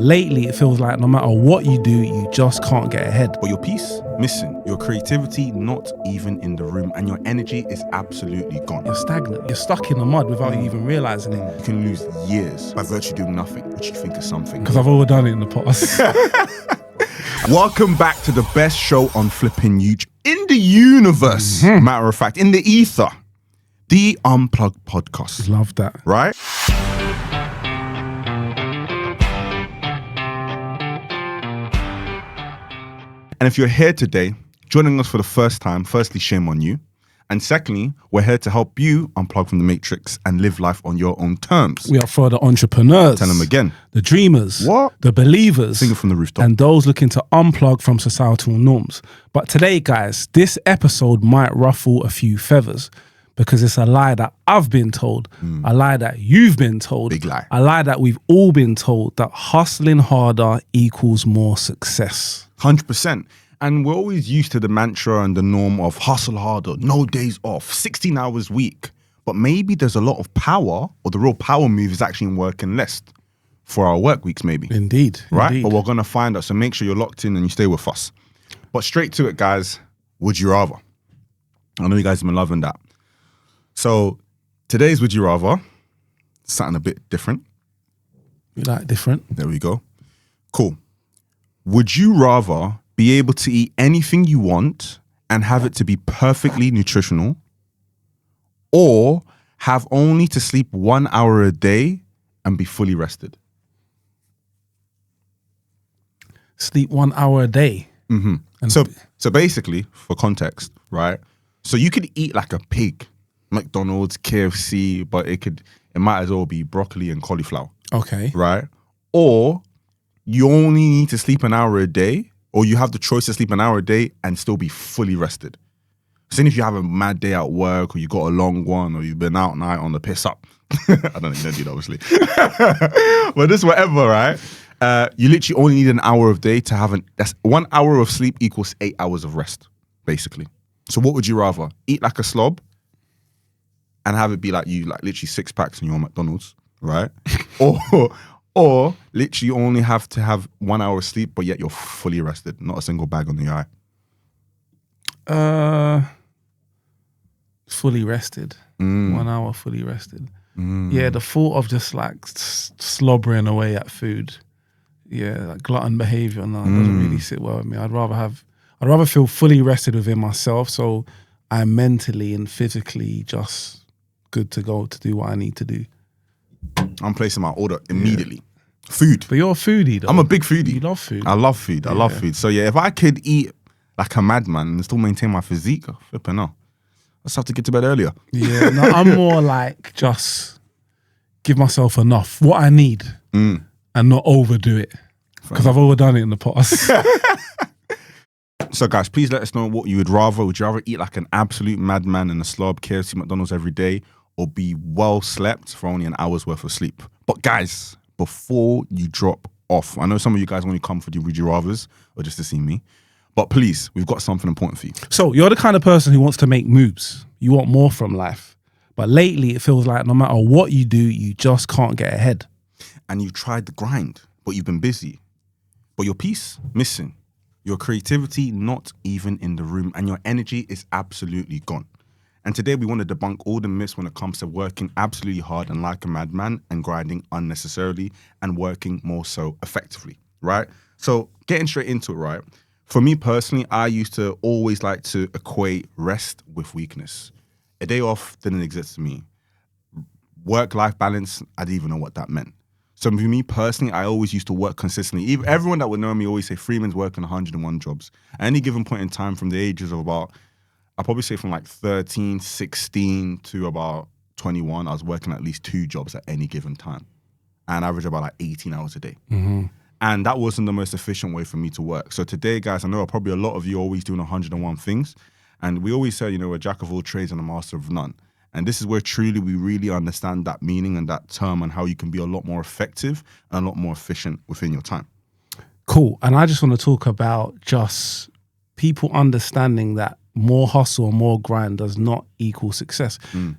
Lately, it feels like no matter what you do, you just can't get ahead. But your peace, missing. Your creativity, not even in the room. And your energy is absolutely gone. You're stagnant. You're stuck in the mud without you even realizing it. You can lose years by virtue of doing nothing, which you think is something. Because I've overdone it in the past. Welcome back to the best show on flipping YouTube in the universe. Matter of fact, in the ether. The Unplug Podcast. Love that. Right? And if you're here today, joining us for the first time, firstly, shame on you. And secondly, we're here to help you unplug from the matrix and live life on your own terms. We are for the entrepreneurs. Tell them again. The dreamers. What? The believers. Sing it from the rooftop. And those looking to unplug from societal norms. But today, guys, this episode might ruffle a few feathers because it's a lie that I've been told, a lie that you've been told, Big lie. a lie that we've all been told, that hustling harder equals more success. 100%. And we're always used to the mantra and the norm of hustle harder, no days off, 16 hours a week. But maybe there's a lot of power, or the real power move is actually in working less for our work weeks maybe. Indeed. Right? Indeed. But we're going to find out. So make sure you're locked in and you stay with us. But straight to it, guys. Would you rather? I know you guys have been loving that. So today's Would You Rather, something a bit different. You like different? There we go. Cool. Would you rather be able to eat anything you want and have it to be perfectly nutritional, or have only to sleep 1 hour a day and be fully rested? Sleep 1 hour a day. Mm-hmm. So basically, for context, right? So you could eat like a pig, McDonald's, KFC, but it might as well be broccoli and cauliflower. Okay. Right? Or you only need to sleep an hour a day, or you have the choice to sleep an hour a day and still be fully rested. So if you have a mad day at work, or you got a long one, or you've been out night on the piss up. I don't think they do that, obviously. But this whatever, right? You literally only need an hour of day to have that's 1 hour of sleep equals 8 hours of rest, basically. So what would you rather? Eat like a slob and have it be like you, like literally 6 packs in your McDonald's, right? Or literally you only have to have 1 hour of sleep, but yet you're fully rested, not a single bag on the eye. Fully rested. 1 hour fully rested. Yeah, the thought of just like slobbering away at food, like glutton behavior, no, it doesn't really sit well with me. I'd rather feel fully rested within myself, so I'm mentally and physically just good to go to do what I need to do. I'm placing my order immediately. Food. But you're a foodie though. I'm a big foodie. You love food. I love food. I love food. So yeah, if I could eat like a madman and still maintain my physique, flipping no. I just have to get to bed earlier. Yeah, no, I'm more like just give myself enough, what I need, and not overdo it. Because I've overdone it in the past. So guys, please let us know what you would rather. Would you rather eat like an absolute madman and a slob, KFC, McDonald's every day, or be well slept for only an hour's worth of sleep? But guys, before you drop off, I know some of you guys only come for the Would You Rathers or just to see me, but please, we've got something important for you. So you're the kind of person who wants to make moves. You want more from life. But lately, it feels like no matter what you do, you just can't get ahead. And you've tried the grind, but you've been busy. But your peace, missing. Your creativity, not even in the room. And your energy is absolutely gone. And today we want to debunk all the myths when it comes to working absolutely hard and like a madman and grinding unnecessarily and working more so effectively, right? So getting straight into it, right? For me personally, I used to always like to equate rest with weakness. A day off didn't exist to me. Work-life balance, I didn't even know what that meant. So for me personally, I always used to work consistently. Everyone that would know me always say Freeman's working 101 jobs. At any given point in time from the ages of about, I'll probably say from like 13, 16 to about 21, I was working at least 2 jobs at any given time. And average about like 18 hours a day. And that wasn't the most efficient way for me to work. So today, guys, I know probably a lot of you are always doing 101 things. And we always say, we're a jack of all trades and a master of none. And this is where truly we really understand that meaning and that term and how you can be a lot more effective and a lot more efficient within your time. Cool. And I just want to talk about just people understanding that more hustle and more grind does not equal success.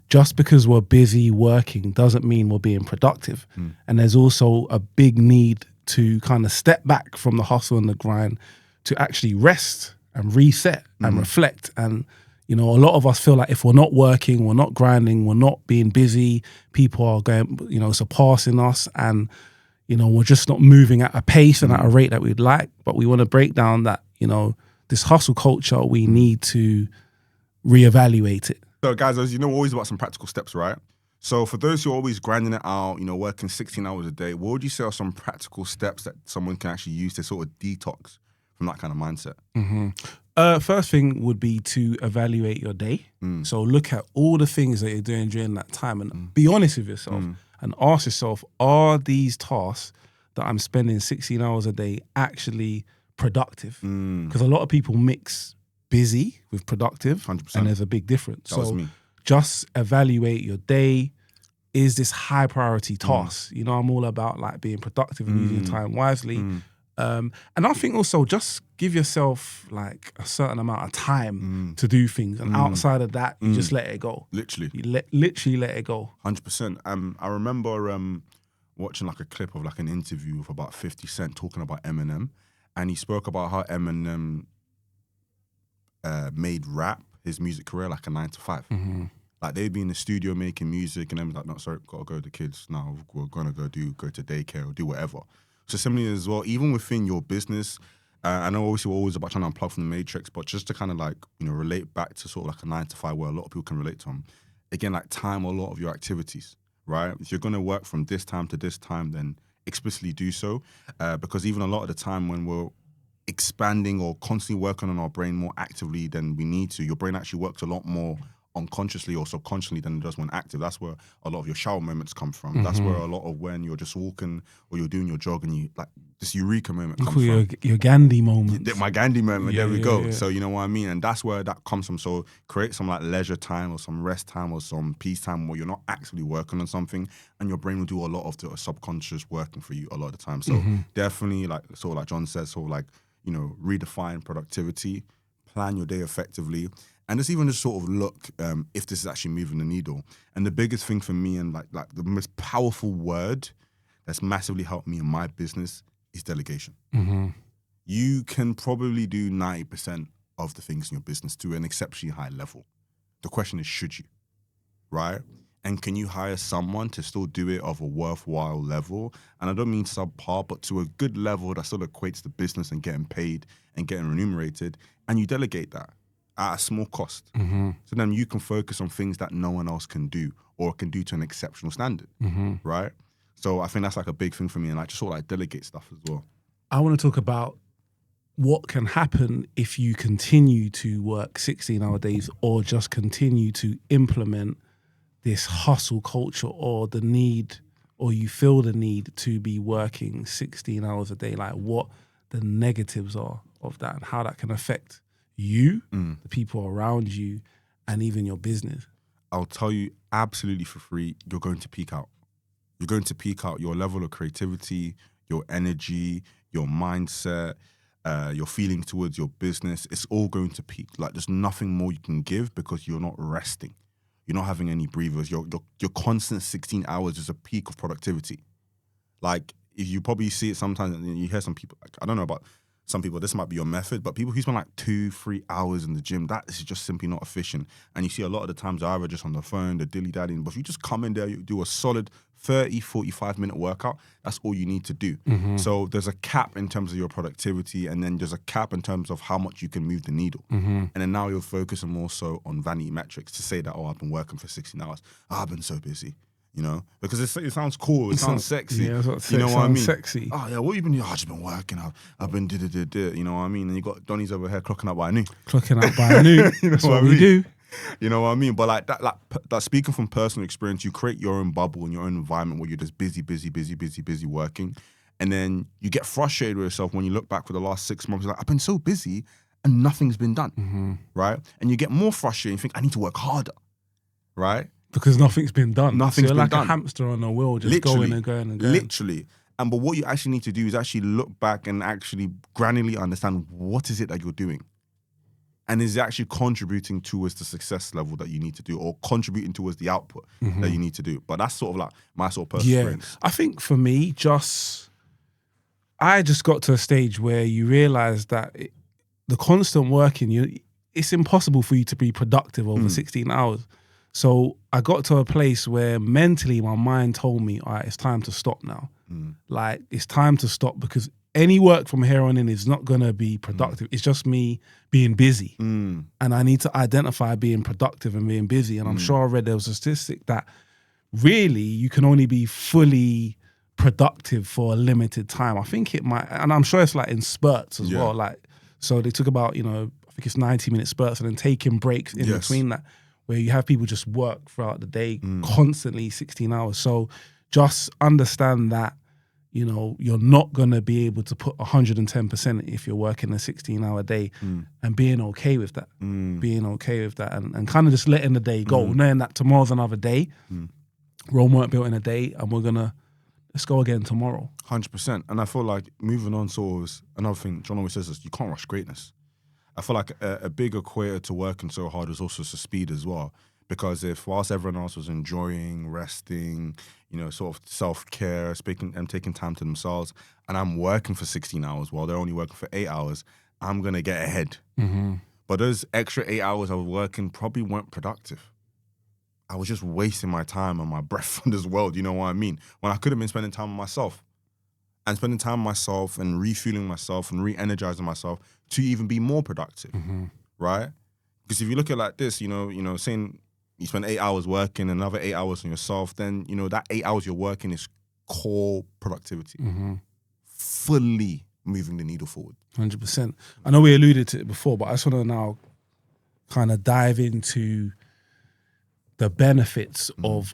Just because we're busy working doesn't mean we're being productive. And there's also a big need to kind of step back from the hustle and the grind to actually rest and reset and reflect. And, you know, a lot of us feel like if we're not working, we're not grinding, we're not being busy, people are going, you know, surpassing us, and, you know, we're just not moving at a pace and at a rate that we'd like. But we want to break down that, you know, this hustle culture, we need to reevaluate it. So guys, as you know, always about some practical steps, right? So for those who are always grinding it out, you know, working 16 hours a day, what would you say are some practical steps that someone can actually use to sort of detox from that kind of mindset? First thing would be to evaluate your day. So look at all the things that you're doing during that time and be honest with yourself and ask yourself, are these tasks that I'm spending 16 hours a day actually productive? Because a lot of people mix busy with productive 100%. and there's a big difference. That was me. Just evaluate your day. Is this high priority task? You know, I'm all about like being productive and using time wisely. And I think also just give yourself like a certain amount of time to do things. And outside of that, you just let it go. Literally. You literally let it go. 100%. I remember watching like a clip of like an interview with about 50 Cent talking about Eminem. And he spoke about how Eminem made rap, his music career, like a 9 to 5. Like they'd be in the studio making music and then like, no, sorry, gotta go to the kids now. We're gonna go to daycare or do whatever. So similarly as well, even within your business, I know obviously we're always about trying to unplug from the matrix, but just to kind of like, you know, relate back to sort of like a 9 to 5 where a lot of people can relate to them. Again, like time a lot of your activities, right? If you're gonna work from this time to this time, then explicitly do so. Because even a lot of the time when we're expanding or constantly working on our brain more actively than we need to, your brain actually works a lot more unconsciously or subconsciously than it does when active. That's where a lot of your shower moments come from. That's where a lot of when you're just walking or you're doing your jog and you like this eureka moment comes from. Your Gandhi moment. My Gandhi moment, there we go. Yeah. So you know what I mean? And that's where that comes from. So create some like leisure time or some rest time or some peace time where you're not actually working on something and your brain will do a lot of the subconscious working for you a lot of the time. So definitely like sort of like John said, sort of like, you know, redefine productivity, plan your day effectively, and just even just sort of look if this is actually moving the needle. And the biggest thing for me and like the most powerful word that's massively helped me in my business is delegation. You can probably do 90% of the things in your business to an exceptionally high level. The question is, should you, right? And can you hire someone to still do it of a worthwhile level? And I don't mean subpar, but to a good level that still equates to business and getting paid and getting remunerated. And you delegate that at a small cost. So then you can focus on things that no one else can do or can do to an exceptional standard, right? So I think that's like a big thing for me, and I just sort of like delegate stuff as well. I want to talk about what can happen if you continue to work 16-hour days or just continue to implement this hustle culture or the need, or you feel the need to be working 16 hours a day, like what the negatives are of that and how that can affect you, the people around you, and even your business. I'll tell you absolutely for free, you're going to peak out. You're going to peak out your level of creativity, your energy, your mindset, your feelings towards your business. It's all going to peak. Like there's nothing more you can give because you're not resting. You're not having any breathers. Your constant 16 hours is a peak of productivity. Like you probably see it sometimes and you hear some people, like, I don't know about some people, this might be your method, but people who spend like 2-3 hours in the gym, that is just simply not efficient. And you see a lot of the times they're either just on the phone, they're dilly-dallying, but if you just come in there, you do a solid 30-45 minute workout, that's all you need to do. So there's a cap in terms of your productivity, and then there's a cap in terms of how much you can move the needle. And then now you're focusing more so on vanity metrics to say that, oh, I've been working for 16 hours. Oh, I've been so busy, you know? Because it sounds cool, it sounds sexy. Yeah, you know what I mean? Sexy. Oh, yeah, what you been doing? Oh, I've just been working. I've been you know what I mean? And you got Donnie's over here clocking out by noon. Clocking out by noon. You know That's what what I we mean? do. You know what I mean? But like that speaking from personal experience, you create your own bubble and your own environment where you're just busy working. And then you get frustrated with yourself when you look back for the last 6 months, like, I've been so busy and nothing's been done, right? And you get more frustrated and think, I need to work harder, right? Because nothing's been done. Nothing's so you're been like done. a hamster on a wheel, just going and going and going. Literally. But what you actually need to do is actually look back and actually granularly understand what is it that you're doing. And is it actually contributing towards the success level that you need to do or contributing towards the output that you need to do? But that's sort of like my sort of personal experience. I think for me, just I just got to a stage where you realize that the constant working, it's impossible for you to be productive over 16 hours. So I got to a place where mentally my mind told me, all right, it's time to stop now. Like, it's time to stop, because any work from here on in is not going to be productive. It's just me being busy. And I need to identify being productive and being busy. And I'm sure I read there was a statistic that really you can only be fully productive for a limited time. I think it might, and I'm sure it's like in spurts as well. Like, so they took about, I think it's 90-minute spurts, and then taking breaks in between that, where you have people just work throughout the day constantly 16 hours. So just understand that, you're not going to be able to put 110% if you're working a 16-hour day, and being okay with that. Being okay with that, and kind of just letting the day go, knowing that tomorrow's another day. Rome weren't built in a day, and let's go again tomorrow. 100%. And I feel like moving on sort of another thing, John always says this, you can't rush greatness. I feel like a big equator to working so hard is also the speed as well. Because if whilst everyone else was enjoying, resting, sort of self-care, speaking and taking time to themselves, and I'm working for 16 hours while they're only working for 8 hours, I'm going to get ahead. But those extra 8 hours I was working probably weren't productive. I was just wasting my time and my breath on this world, you know what I mean? When I could have been spending time with myself. And spending time with myself and refueling myself and re-energizing myself to even be more productive, right? Because if you look at it like this, saying you spend 8 hours working, another 8 hours on yourself, then, that 8 hours you're working is core productivity. Fully moving the needle forward. 100%. I know we alluded to it before, but I just want to now kind of dive into the benefits of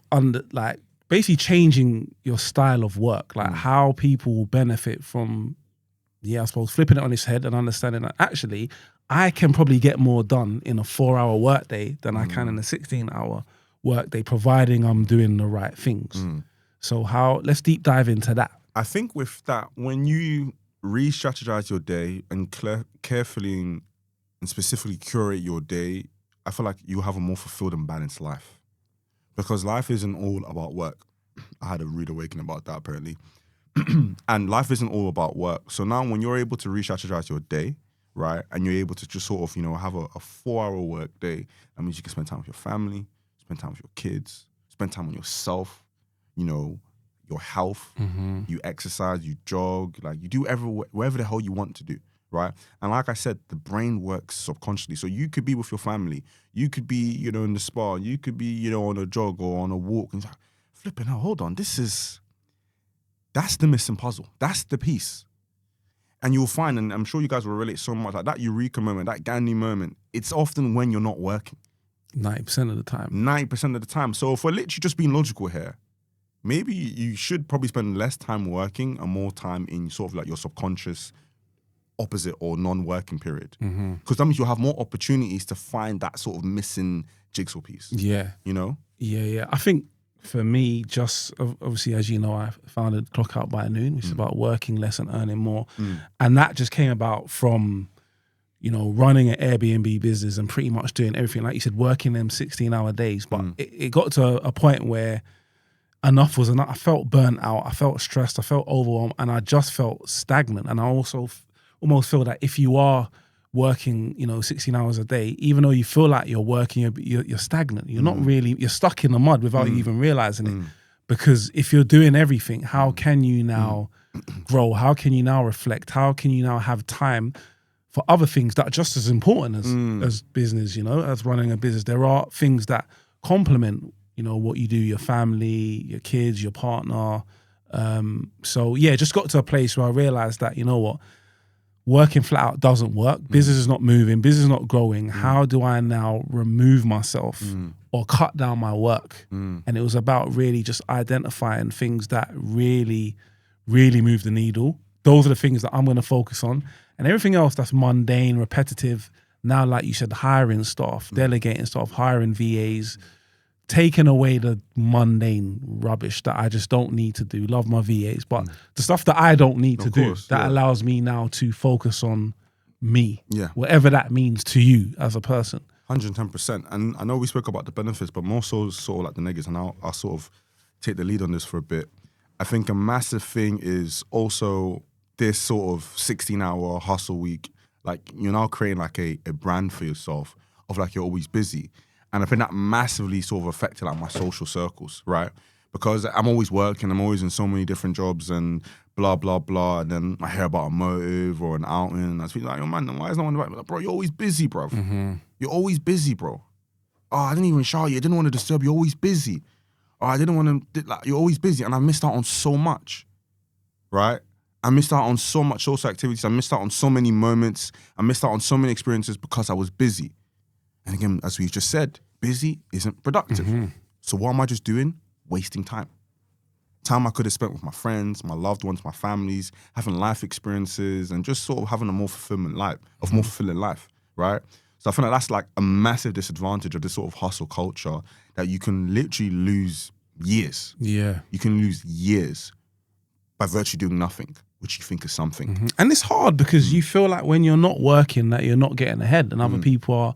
basically changing your style of work, like how people benefit from, I suppose, flipping it on its head and understanding that actually I can probably get more done in a 4-hour workday than I can in a 16-hour workday, providing I'm doing the right things. So let's deep dive into that. I think with that, when you re-strategize your day and carefully and specifically curate your day, I feel like you have a more fulfilled and balanced life. Because life isn't all about work. I had a rude awakening about that, apparently. And life isn't all about work. So now when you're able to re-strategize your day, right, and you're able to just sort of, have a 4-hour work day, that means you can spend time with your family, spend time with your kids, spend time on yourself, your health. You exercise, you jog, like you do wherever the hell you want to do. Right? And like I said, the brain works subconsciously. So you could be with your family. You could be, in the spa. You could be, on a jog or on a walk. And you're like, flipping out, hold on. That's the missing puzzle. That's the piece. And you'll find, and I'm sure you guys will relate so much, like that eureka moment, that Gandhi moment, it's often when you're not working. 90% of the time. 90% of the time. So if we're literally just being logical here, maybe you should probably spend less time working and more time in sort of like your subconscious opposite or non-working period, because that means you'll have more opportunities to find that sort of missing jigsaw piece. Yeah. I think for me, just obviously, as you know, I founded Clock Out by Noon, which is about working less and earning more, and that just came about from running an Airbnb business and pretty much doing everything, like you said, working them 16-hour days. But it got to a point where enough was enough. I felt burnt out, I felt stressed, I felt overwhelmed, and I just felt stagnant. And I also almost feel that if you are working, 16 hours a day, even though you feel like you're working, you're stagnant. You're not really, you're stuck in the mud without you even realizing it. Because if you're doing everything, how can you now grow? How can you now reflect? How can you now have time for other things that are just as important as business, as running a business? There are things that complement, what you do, your family, your kids, your partner. Just got to a place where I realized that, working flat out doesn't work. Business is not moving. Business is not growing. How do I now remove myself or cut down my work? And it was about really just identifying things that really, really move the needle. Those are the things that I'm going to focus on. And everything else that's mundane, repetitive, now, like you said, hiring staff, delegating staff, hiring VAs, taking away the mundane rubbish that I just don't need to do. Love my VAs, but the stuff that I don't need to do, that allows me now to focus on me, whatever that means to you as a person. 110%. And I know we spoke about the benefits, but more so sort of like the negatives, and I'll sort of take the lead on this for a bit. I think a massive thing is also this sort of 16-hour hustle week, like you're now creating like a brand for yourself of like you're always busy. And I think that massively sort of affected like my social circles, right? Because I'm always working, I'm always in so many different jobs and blah, blah, blah. And then I hear about a motive or an outing and I was like, yo, man, why is no one inviting me? Like, bro, you're always busy, bro. You're always busy, bro. Oh, I didn't even shower you. I didn't want to disturb you. You're always busy. Oh, I didn't want to, like, you're always busy. And I missed out on so much, right? I missed out on so much social activities. I missed out on so many moments. I missed out on so many experiences because I was busy. And again, as we've just said, busy isn't productive. So what am I just doing? Wasting time. Time I could have spent with my friends, my loved ones, my families, having life experiences and just sort of having a more fulfilling life, right? So I feel like that's like a massive disadvantage of this sort of hustle culture that you can literally lose years. Yeah. You can lose years by virtue doing nothing, which you think is something. And it's hard because you feel like when you're not working that you're not getting ahead and other people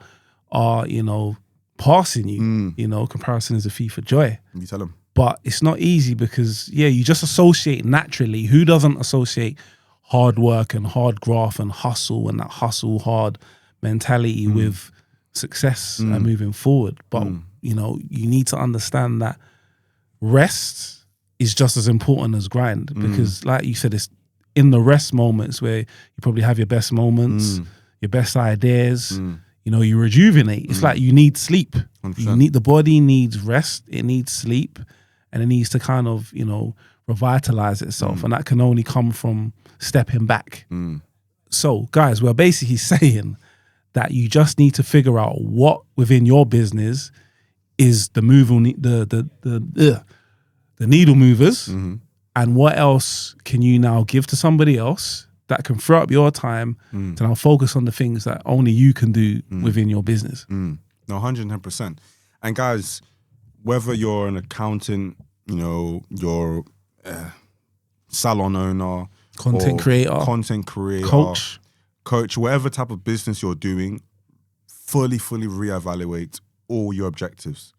are, you know, passing you. You know, comparison is a thief of joy. You tell them. But it's not easy because, you just associate naturally. Who doesn't associate hard work and hard graft and hustle and that hustle hard mentality with success and moving forward? But, you know, you need to understand that rest is just as important as grind because, like you said, it's in the rest moments where you probably have your best moments, your best ideas. You know, you rejuvenate. It's like you need sleep. 100%. The body needs rest. It needs sleep. And it needs to kind of, you know, revitalize itself. And that can only come from stepping back. So, guys, we're basically saying that you just need to figure out what within your business is the needle movers and what else can you now give to somebody else that can throw up your time to now focus on the things that only you can do within your business. No, 110%. And guys, whether you're an accountant, you know, you're a salon owner, content creator, coach, whatever type of business you're doing, fully reevaluate all your objectives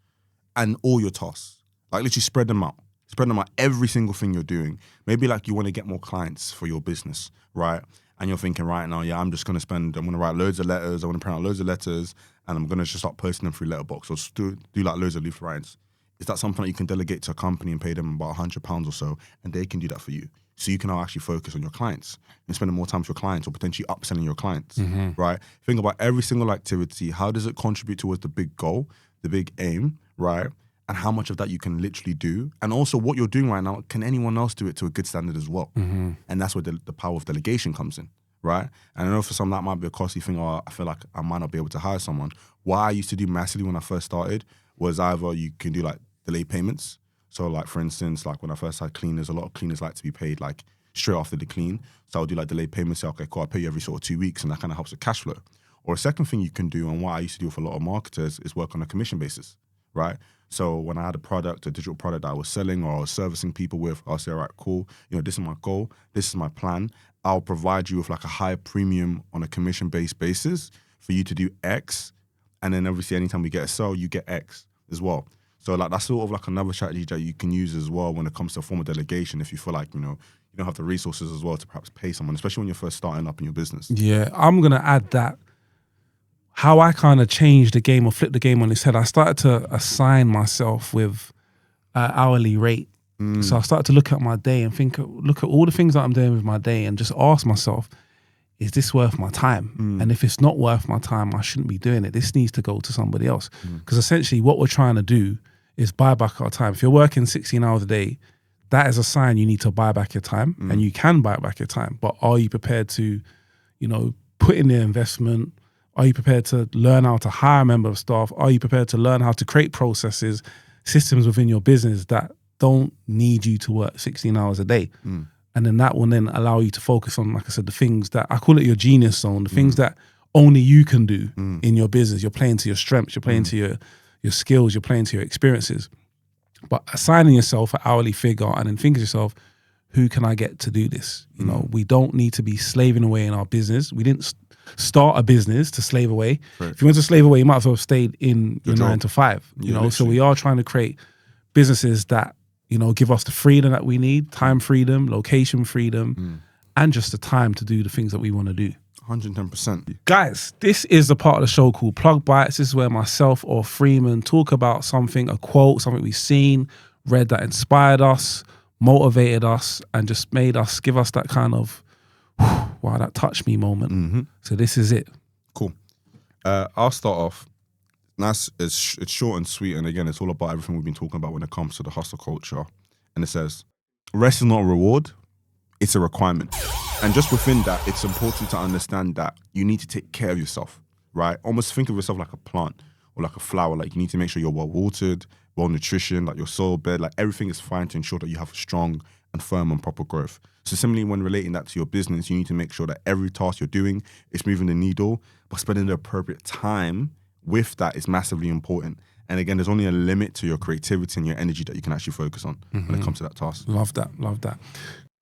and all your tasks. Like literally spread them out. Spread them out, every single thing you're doing. Maybe like you want to get more clients for your business, right? And you're thinking right now, I'm going to write loads of letters. I want to print out loads of letters and I'm going to just start posting them through Letterboxd or do like loads of leaf writings. Is that something that you can delegate to a company and pay them about £100 or so and they can do that for you? So you can now actually focus on your clients and spending more time with your clients or potentially upselling your clients, right? Think about every single activity. How does it contribute towards the big goal, the big aim, right? And how much of that you can literally do. And also what you're doing right now, can anyone else do it to a good standard as well? And that's where the power of delegation comes in, right? And I know for some that might be a costly thing or I feel like I might not be able to hire someone. What I used to do massively when I first started was either you can do like delayed payments. So like for instance, like when I first had cleaners, a lot of cleaners like to be paid like straight after the clean. So I'll do like delayed payments, say, okay, cool, I'll pay you every sort of 2 weeks and that kind of helps with cash flow. Or a second thing you can do and what I used to do with a lot of marketers is work on a commission basis, right? So when I had a digital product that I was selling or I was servicing people with, I'll say, all right, cool, you know, this is my goal, this is my plan. I'll provide you with like a higher premium on a commission-based basis for you to do X. And then obviously anytime we get a sale, you get X as well. So like that's sort of like another strategy that you can use as well when it comes to a form of delegation if you feel like, you know, you don't have the resources as well to perhaps pay someone, especially when you're first starting up in your business. Yeah, I'm going to add that how I kind of changed the game or flipped the game on its head, I started to assign myself with an hourly rate. So I started to look at my day and look at all the things that I'm doing with my day and just ask myself, is this worth my time? And if it's not worth my time, I shouldn't be doing it. This needs to go to somebody else. Because essentially what we're trying to do is buy back our time. If you're working 16 hours a day, that is a sign you need to buy back your time and you can buy back your time. But are you prepared to, you know, put in the investment? Are you prepared to learn how to hire a member of staff? Are you prepared to learn how to create processes, systems within your business that don't need you to work 16 hours a day? And then that will then allow you to focus on, like I said, the things that, I call it your genius zone, the things that only you can do in your business. You're playing to your strengths, you're playing to your skills, you're playing to your experiences. But assigning yourself an hourly figure and then think to yourself, who can I get to do this? You know, we don't need to be slaving away in our business. We didn't start a business to slave away. Right. If you want to slave away, you might as well have stayed in your 9 to 5. You know, so we are trying to create businesses that, you know, give us the freedom that we need, time freedom, location freedom, and just the time to do the things that we want to do. 110%. Guys, this is the part of the show called Plug Bites. This is where myself or Freeman talk about something, a quote, something we've seen, read that inspired us, motivated us, and just give us that kind of, wow, that touched me moment. So this is it. Cool. I'll start off. Nice. It's short and sweet. And again, it's all about everything we've been talking about when it comes to the hustle culture. And it says, rest is not a reward, it's a requirement. And just within that, it's important to understand that you need to take care of yourself, right? Almost think of yourself like a plant or like a flower. Like you need to make sure you're well watered, well nutrition, like your soil bed, like everything is fine to ensure that you have a strong and firm and proper growth. So similarly, when relating that to your business, you need to make sure that every task you're doing is moving the needle, but spending the appropriate time with that is massively important. And again, there's only a limit to your creativity and your energy that you can actually focus on when it comes to that task. Love that.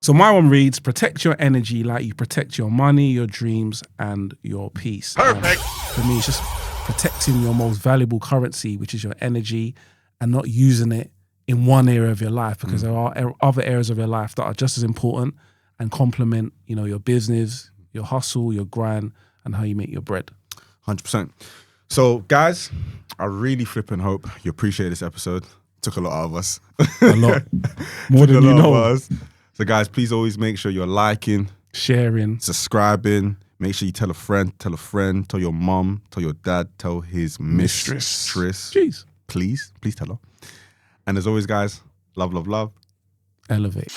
So my one reads, protect your energy like you protect your money, your dreams, and your peace. Perfect. For me, it's just protecting your most valuable currency, which is your energy, and not using it in one area of your life, because there are other areas of your life that are just as important and complement, your business, your hustle, your grind, and how you make your bread. 100%. So guys, I really flipping hope you appreciate this episode. Took a lot out of us. A lot. More than you know. So guys, please always make sure you're liking, sharing, subscribing. Make sure you tell a friend, tell your mom, tell your dad, tell his mistress. Jeez. Please tell her. And as always, guys, love. Elevate.